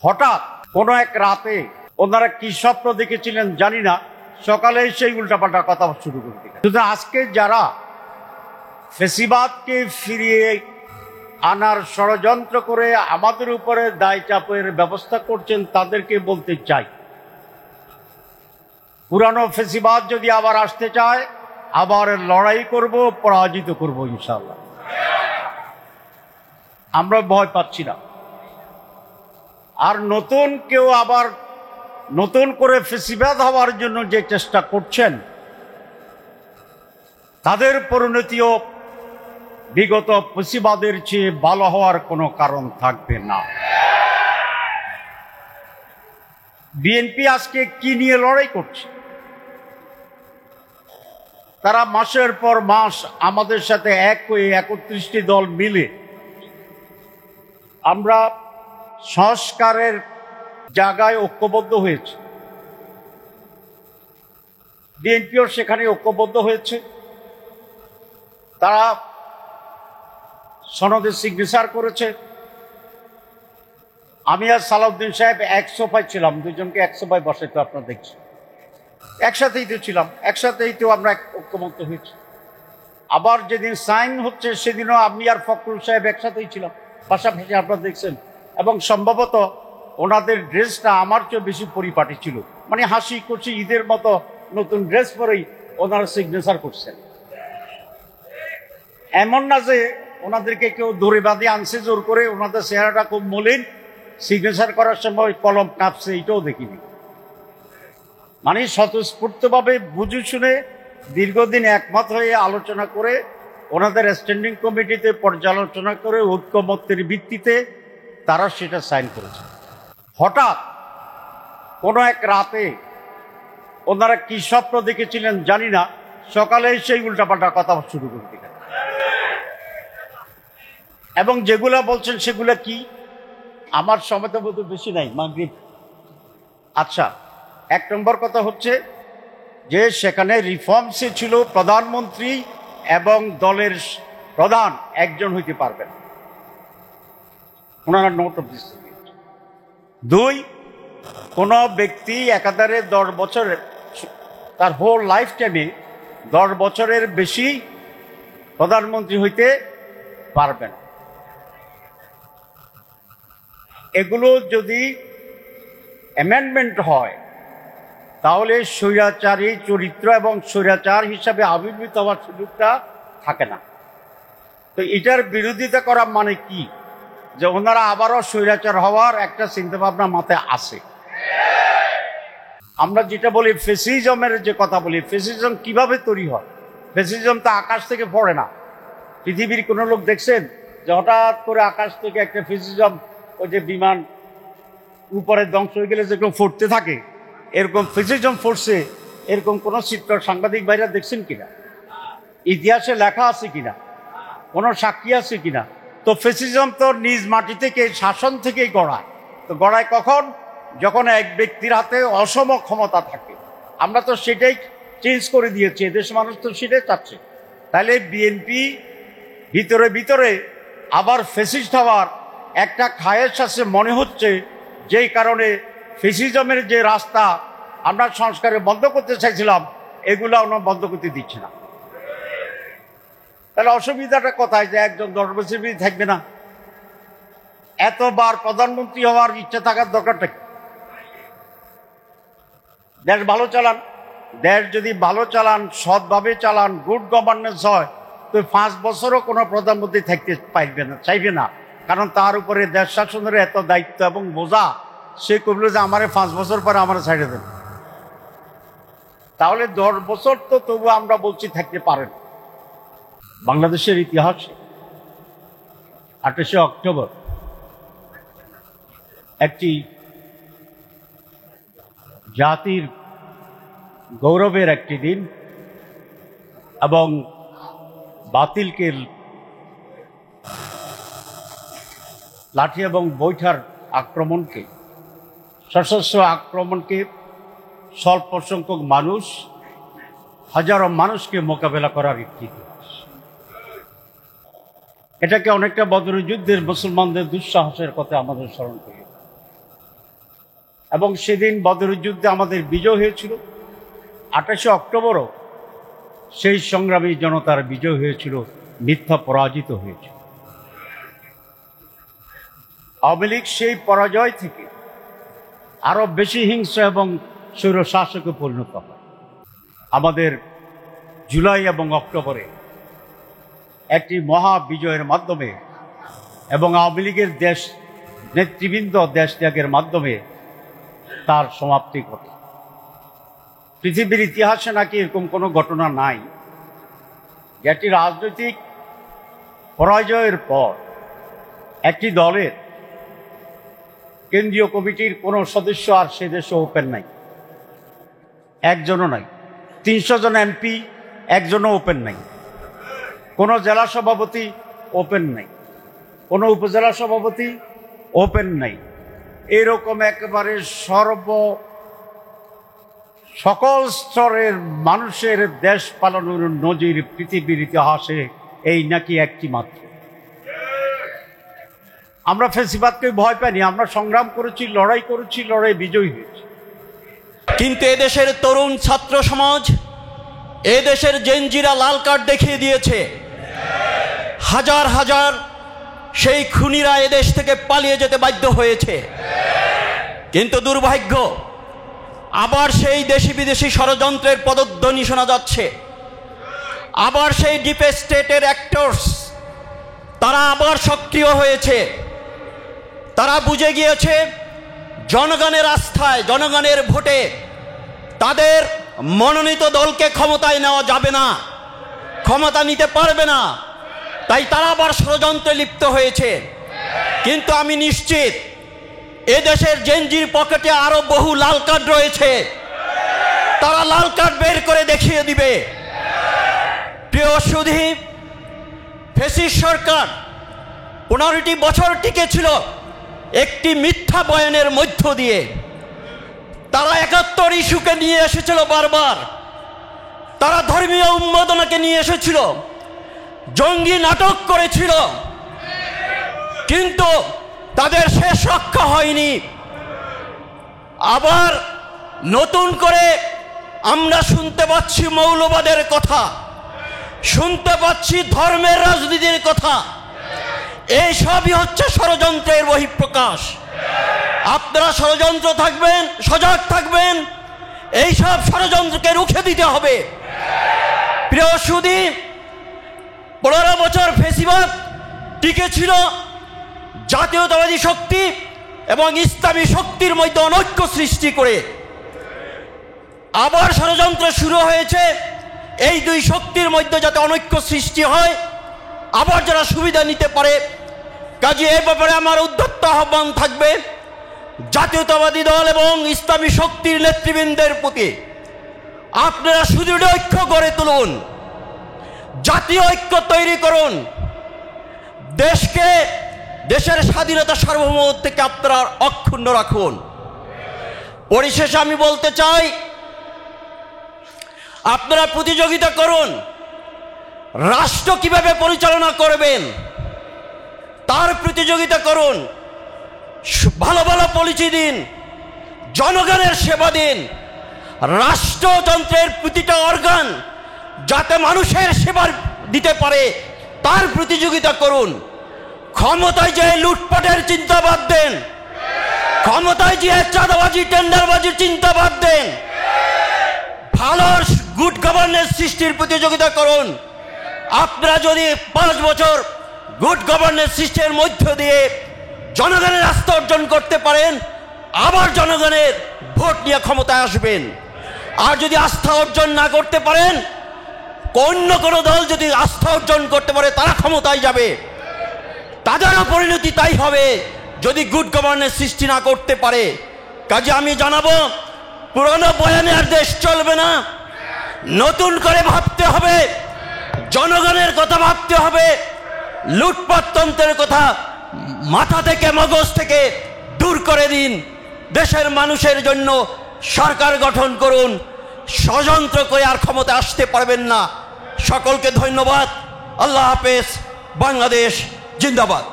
হঠাৎ কোনো এক রাতে ওনারা কি স্বপ্ন দেখেছিলেন জানি না, সকালে সেই উল্টাপাল্টা কথা শুরু করে দিলেন। শুধু আজকে যারা ফেসিবাদকে ফিরিয়ে আনার ষড়যন্ত্র করে আমাদের উপরে দায় চাপের ব্যবস্থা করছেন, তাদেরকে বলতে চাই, পুরানো ফেসিবাদ যদি আবার আসতে চায়, আবার লড়াই করব, পরাজিত করব ইনশাআল্লাহ। আমরা ভয় পাচ্ছি না। আর নতুন কেউ আবার নতুন করে ফেসিবাদ হওয়ার জন্য যে চেষ্টা করছেন, তাদের পরিণতিও বিগত ফেসিবাদের চেয়ে ভালো হওয়ার কোনো কারণ থাকবে না। বিএনপি আজকে কি নিয়ে লড়াই করছে? তারা মাসের পর মাস আমাদের সাথে এক হয়ে 31টি দল মিলে আমরা সংস্কারের জায়গায় ঐক্যবদ্ধ হয়েছে। বিএনপিও সেখানে ঐক্যবদ্ধ হয়েছে। তারা সনদে সিগনেচার করেছে। আমি আর সালাউদ্দিন সাহেব এক সোফায় ছিলাম, দুজনকে এক সোফায় বসে তো আপনারা দেখছি, একসাথেই তো ছিলাম, একসাথেই তো আমরা ঐক্যবদ্ধ হয়েছি। আবার যেদিন সাইন হচ্ছে সেদিনও আমি আর ফখরুল সাহেব একসাথেই ছিলাম, পাশাপাশি আপনারা দেখছেন। এবং সম্ভবত ওনাদের ড্রেসটা আমার চেয়ে বেশি পরিপাটি ছিল, মানে হাসি খুশি ঈদের মতো নতুন ড্রেস পরেই ওনারা সিগনেচার করছেন। এমন না যে ওনাদেরকে কেউ দড়ি বাঁধে আনছে জোর করে, ওনাদের চেহারাটা খুব মলিন, সিগনেচার করার সময় কলম কাঁপছে, এটাও দেখিনি। মানে স্বতঃস্ফূর্তভাবে বুঝে শুনে দীর্ঘদিন একমত হয়ে আলোচনা করে, ওনাদের স্ট্যান্ডিং কমিটিতে পর্যালোচনা করে ঐক্যমত্যের ভিত্তিতে তারা সেটা সাইন করেছে। হঠাৎ কোনো এক রাতে ওনারা কি স্বপ্ন দেখেছিলেন জানি না, সকালে সেই উল্টাপাল্টা কথা শুরু করে দিলেন। এবং যেগুলা বলছেন সেগুলা কি, আমার সময় তো বোধ বেশি নাই, মাগরিব। আচ্ছা, এক নম্বর কথা হচ্ছে যে সেখানে রিফর্মসে ছিল প্রধানমন্ত্রী এবং দলের প্রধান একজন হইতে পারবেন, ওনারা নোট অফ দিস। 2, কোন ব্যক্তি একাধারে 10 বছর, তার হোল লাইফ টাইমে 10 বছরের বেশি প্রধানমন্ত্রী হইতে পারবেন। এগুলো যদি অ্যামেন্ডমেন্ট হয় তাহলে স্বৈরাচারী চরিত্র এবং স্বৈরাচার হিসাবে আবির্ভূত হওয়ার সুযোগটা থাকে না। তো এটার বিরোধিতা করা মানে কি, যে ওনারা আবারও স্বৈরাচার হওয়ার একটা চিন্তাভাবনা মাথায় আসে। আমরা যেটা বলি ফেসিজমের যে কথা বলি, ফেসিজম কিভাবে তৈরি হয়? ফেসিজম তো আকাশ থেকে পড়ে না। পৃথিবীর কোন লোক দেখছেন যে হঠাৎ করে আকাশ থেকে একটা ফেসিজম, ওই যে বিমান উপরে ধ্বংস হয়ে গেলে যেরকম ফুটতে থাকে, এরকম ফেসিজম ফুটছে, এরকম কোন চিত্র সাংবাদিক ভাইরা দেখছেন কিনা? ইতিহাসে লেখা আছে কিনা? কোন সাক্ষী আছে কিনা? তো ফেসিজম তো নিজ মাটি থেকে, শাসন থেকেই গড়ায়। তো গড়ায় কখন? যখন এক ব্যক্তির হাতে অসম ক্ষমতা থাকে। আমরা তো সেটাই চেঞ্জ করে দিয়েছি, এদেশ মানুষ তো সেটাই চাচ্ছে। তাহলে বিএনপি ভিতরে ভিতরে আবার ফেসিস্ট হওয়ার একটা খায়েশ আছে মনে হচ্ছে, যেই কারণে ফেসিজমের যে রাস্তা আমরা সংস্কারে বন্ধ করতে চাইছিলাম, এগুলো আমরা বন্ধ করতে দিচ্ছি না। তাহলে অসুবিধাটা কোথায়, যে একজন 10 বছর থাকবে না? এতবার প্রধানমন্ত্রী হওয়ার ইচ্ছা থাকার দরকারটা কি? দেশ ভালো চালান, দেশ যদি ভালো চালান, সৎভাবে চালান, গুড গভর্নেন্স হয়, তো 5 বছরও কোনো প্রধানমন্ত্রী থাকতে পারবে না, চাইবে না। কারণ তার উপরে দেশ শাসনের এত দায়িত্ব এবং বোঝা, সে করলো যে আমারে 5 বছর পরে আমার ছাইড়ে দেন। তাহলে 10 বছর তো তবু আমরা বলছি থাকতে পারেন। বাংলাদেশের ইতিহাসে 28শে অক্টোবর একটি জাতির গৌরবের একটি দিন, এবং বাতিলকে লাঠি এবং বৈঠার আক্রমণকে, সশস্ত্র আক্রমণকে স্বল্প সংখ্যক মানুষ হাজারো মানুষকে মোকাবেলা করার ইতিহাস। এটাকে অনেকটা বদর যুদ্ধের মুসলমানদের দুঃসাহসের কথা আমাদের স্মরণ করি। এবং সেদিন বদরের যুদ্ধে আমাদের বিজয় হয়েছিল। 28শে অক্টোবরও সেই সংগ্রামী জনতার বিজয় হয়েছিল, মিথ্যা পরাজিত হয়েছিল। আওয়ামী লীগ সেই পরাজয় থেকে আরো বেশি হিংস্র এবং স্বৈরশাসকে পরিণত হয়। আমাদের জুলাই এবং অক্টোবরে একটি মহা বিজয়ের মাধ্যমে এবং আওয়ামী লীগের দেশ নেতৃবৃন্দ দেশ ত্যাগের মাধ্যমে তার সমাপ্তি ঘটে। পৃথিবীর ইতিহাসে নাকি এরকম কোনো ঘটনা নাই যেটি রাজনৈতিক পরাজয়ের পর একটি দলের কেন্দ্রীয় কমিটির কোনো সদস্য আর সে দেশে ওপেন নাই, একজনও নাই। 300 জন এমপি, একজনও ওপেন নাই। কোনো জেলা সভাপতি ওপেন নাই, কোনো উপজেলা সভাপতি ওপেন নাই। এরকম একেবারে সকল স্তরের মানুষের দেশ পালনের নজির পৃথিবীর ইতিহাসে এই নাকি একটি মাত্র। আমরা ফ্যাসিবাদকে ভয় পাইনি, আমরা সংগ্রাম করেছি, লড়াই করেছি, লড়াই বিজয়ী হয়েছি। কিন্তু এদেশের তরুণ ছাত্র সমাজ, এদেশের জেনজিরা লাল কার্ড দেখিয়ে দিয়েছে। হাজার হাজার সেই খুনিরা এদেশ থেকে পালিয়ে যেতে বাধ্য হয়েছে। কিন্তু দুর্ভাগ্য, আবার সেই দেশি বিদেশি ষড়যন্ত্রের পদধ্বনি শোনা যাচ্ছে। আবার সেই ডিপ স্টেটের অ্যাক্টরস তারা আবার সক্রিয় হয়েছে। তারা বুঝে গিয়েছে জনগণের আস্থায়, জনগণের ভোটে তাদের মনোনীত দলকে ক্ষমতায় নেওয়া যাবে না, ক্ষমতা নিতে পারবে না। তাই তারা আবার ষড়যন্ত্রে লিপ্ত হয়েছে। কিন্তু আমি নিশ্চিত এদেশের জেনজির পকেটে আরো বহু লাল কার্ড রয়েছে, তারা লাল কার্ড বের করে দেখিয়ে দিবে। প্রিয় সুধী, ফ্যাসিস্ট সরকার 15টি বছর টিকে ছিল একটি মিথ্যা বয়ানের মধ্য দিয়ে। তারা 71 ইস্যুকে নিয়ে এসেছিল বারবার, তারা ধর্মীয় উন্মাদনাকে নিয়ে এসেছিল, জঙ্গি নাটক করেছিল, কিন্তু তাদের শেষ রক্ষা হয়নি। আবার নতুন করে আমরা শুনতে পাচ্ছি মৌলবাদের কথা, শুনতে পাচ্ছি ধর্মের রাজনীতির কথা। এই সবই হচ্ছে ষড়যন্ত্রের বহিঃপ্রকাশ। আপনারা ষড়যন্ত্র থাকবেন, সজাগ থাকবেন, এই সব ষড়যন্ত্রকে রুখে দিতে হবে। প্রিয় সুধী, 15 বছর ফ্যাসিবাদ টিকে ছিল জাতীয়তাবাদী শক্তি এবং ইসলামী শক্তির মধ্যে অনৈক্য সৃষ্টি করে। আবার ষড়যন্ত্র শুরু হয়েছে এই দুই শক্তির মধ্যে যাতে অনৈক্য সৃষ্টি হয়, আবার যারা সুবিধা নিতে পারে। কাজে এই ব্যাপারে আমার উদ্যত্ত আহ্বান থাকবে জাতীয়তাবাদী দল এবং ইসলামী শক্তির নেতৃবৃন্দের প্রতি, আপনারা সুদৃঢ় ঐক্য গড়ে তুলুন, জাতীয় ঐক্য তৈরি করুন, দেশকে, দেশের স্বাধীনতা সার্বভৌমত্ব থেকে আপনারা অক্ষুণ্ণ রাখুন। পরিশেষে আমি বলতে চাই, আপনারা প্রতিযোগিতা করুন, রাষ্ট্র কিভাবে পরিচালনা করবেন তার প্রতিযোগিতা করুন। ভালো ভালো পলিসি দিন, জনগণের সেবা দিন, রাষ্ট্রযন্ত্রের প্রতিটা অর্গান যাতে মানুষের সেবা দিতে পারে তার প্রতিযোগিতা করুন। ক্ষমতায় যে লুটপাটের চিন্তা বাদ দেন, ক্ষমতায় যে চাঁদাবাজি টেন্ডারবাজির চিন্তা বাদ দেন, ভালো গুড গভর্নেন্স সৃষ্টির প্রতিযোগিতা করুন। আপনারা যদি 5 বছর গুড গভর্নেন্স সৃষ্টির মধ্য দিয়ে জনগণের আস্থা অর্জন করতে পারেন, আবার জনগণের ভোট নিয়ে ক্ষমতায় আসবেন। আর যদি আস্থা অর্জন না করতে পারেন, অন্য কোনো দল যদি আস্থা অর্জন করতে পারে তারা ক্ষমতায় যাবে, তাদেরও পরিণতি তাই হবে যদি গুড গভর্নেন্স সৃষ্টি না করতে পারে। কাজে আমি জানাবো, পুরনো বয়ানে আর দেশ চলবে না, নতুন করে ভাবতে হবে, জনগণের কথা ভাবতে হবে, লুটপাটতন্ত্রের কথা মাথা থেকে মগজ থেকে দূর করে দিন। দেশের মানুষের জন্য সরকার গঠন করুন, ষড়যন্ত্র করে আর ক্ষমতা আসতে পারবেন না। সকলকে ধন্যবাদ। আল্লাহ হাফেজ। বাংলাদেশ জিন্দাবাদ।